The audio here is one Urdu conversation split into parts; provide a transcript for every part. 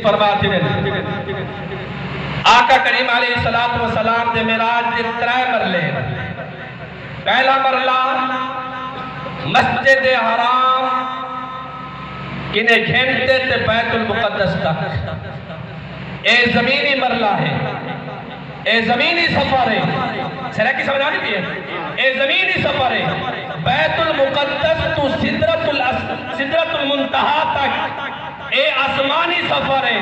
فرماتے ہیں آقا کریم علیہ السلام دے معراج دے 3 مرلے. پہلا مرلہ مسجد حرام کنے گھنٹے تے بیت المقدس تک. اے زمینی مرلہ ہے، اے زمینی سفر ہے. سرہ کی سمجھ آنی بھی ہے؟ اے زمینی سفر ہے. بیت المقدس تو سدرت المنتہا تک اے آسمانی سفر ہے.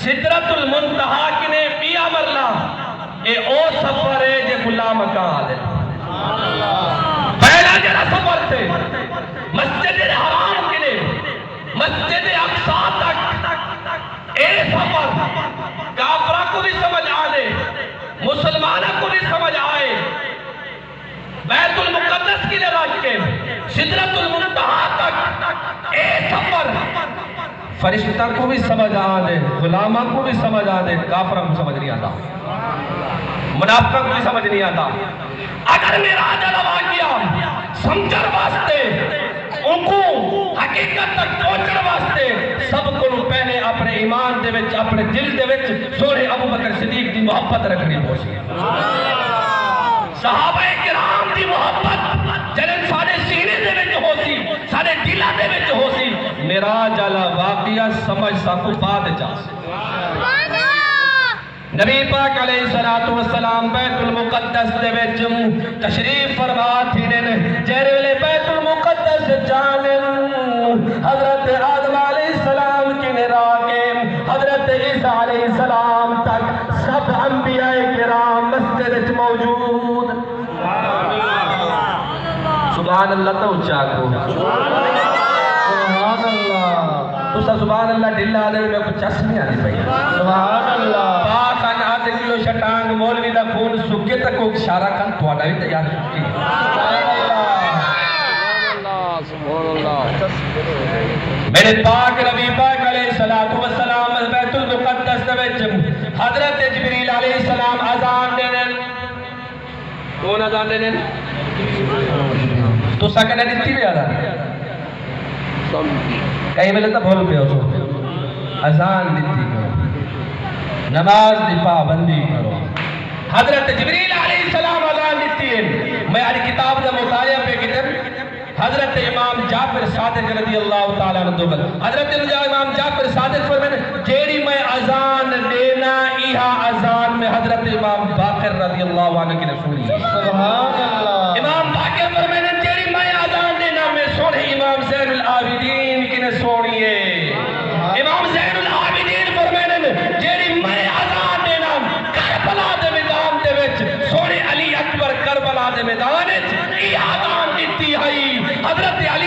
سدرت المنتہا کنے پیا مرلہ اے او سفر ہے جے کھلا مکان ہے. پہلا جڑا سفر تھے مسجد حرام کنے مسجد اقصی تک اے سفر کافرہ کو بھی سمجھ آنے مسلمانہ کو بھی سمجھ آئے. بیت المقدس کی لراج کے سدرت المنتہا تک اے سفر فرشتہ کو بھی سمجھ آنے غلامہ کو بھی سمجھ آنے کافرہ کو سمجھ نہیں آتا منافقہ کو بھی سمجھ نہیں آتا. اگر معراج والا واقعہ سمجھن واسطے ان کو حقیقت تک پہنچن واسطے سب کو پہلے اپنے ایمان دے وچ اپنے دل دے وچ سونے ابو بکر صدیق دی محبت رکھنی پوسی. صحابہ کرام دی محبت جنن سارے سینے دے وچ ہو سی سارے دلاں دے وچ ہو سی. معراج والا واقعہ سمجھ سکو بعد جا سے. نبی پاک علیہ السلام بیت المقدس دے وچ تشریف فرما تھی نے جہرے ویلے بیت المقدس جانن حضرت آدم علیہ السلام کی نرا کے حضرت عیسیٰ علیہ السلام تک سب انبیاء کرام مسجد وچ موجود. سبحان اللہ تو اچھا کو سبحان اللہ. تو سبحان اللہ ڈھلا دے میں کچھ چس نہیں آنی پئی. سبحان اللہ. پاک ان آدھ کلو شٹانگ مولوی دا خون سکے تک کو اشارہ کن تھوڑا بھی تیار کی. سبحان اللہ. میرے پاک نبی پاک علیہ السلام بیت المقدس دے وچ حضرت جبریل علیہ السلام اذان دینے. کون اذان دینے؟ تو سکنے دیتی بھی آدھا کہیں ملے تو بھول پہ ہو سو اذان دیتی کرو نماز دی پابندی کرو. حضرت جبریل علیہ السلام اذان دیتی ہے. میں آج کتاب دا مطالعہ پہ کتب حضرت امام جعفر صادق رضی اللہ تعالیٰ عنہ دوبل حضرت امام جعفر صادق فرمائے جیڑی میں اذان دینا ایہا اذان میں حضرت امام باقر رضی اللہ عنہ کی رسولی. سبحان اللہ. امام باقر فرمائے جیڑی میں اذان دینا میں سونے امام زین العابدین کی نسونی ہے. امام زین العابدین فرمائے جیڑی میں اذان دینا کربلا دے میدان دے وچ سونے علی اکبر کربلا دے میدان وچ ای اذان دیتی ہے حضرت علی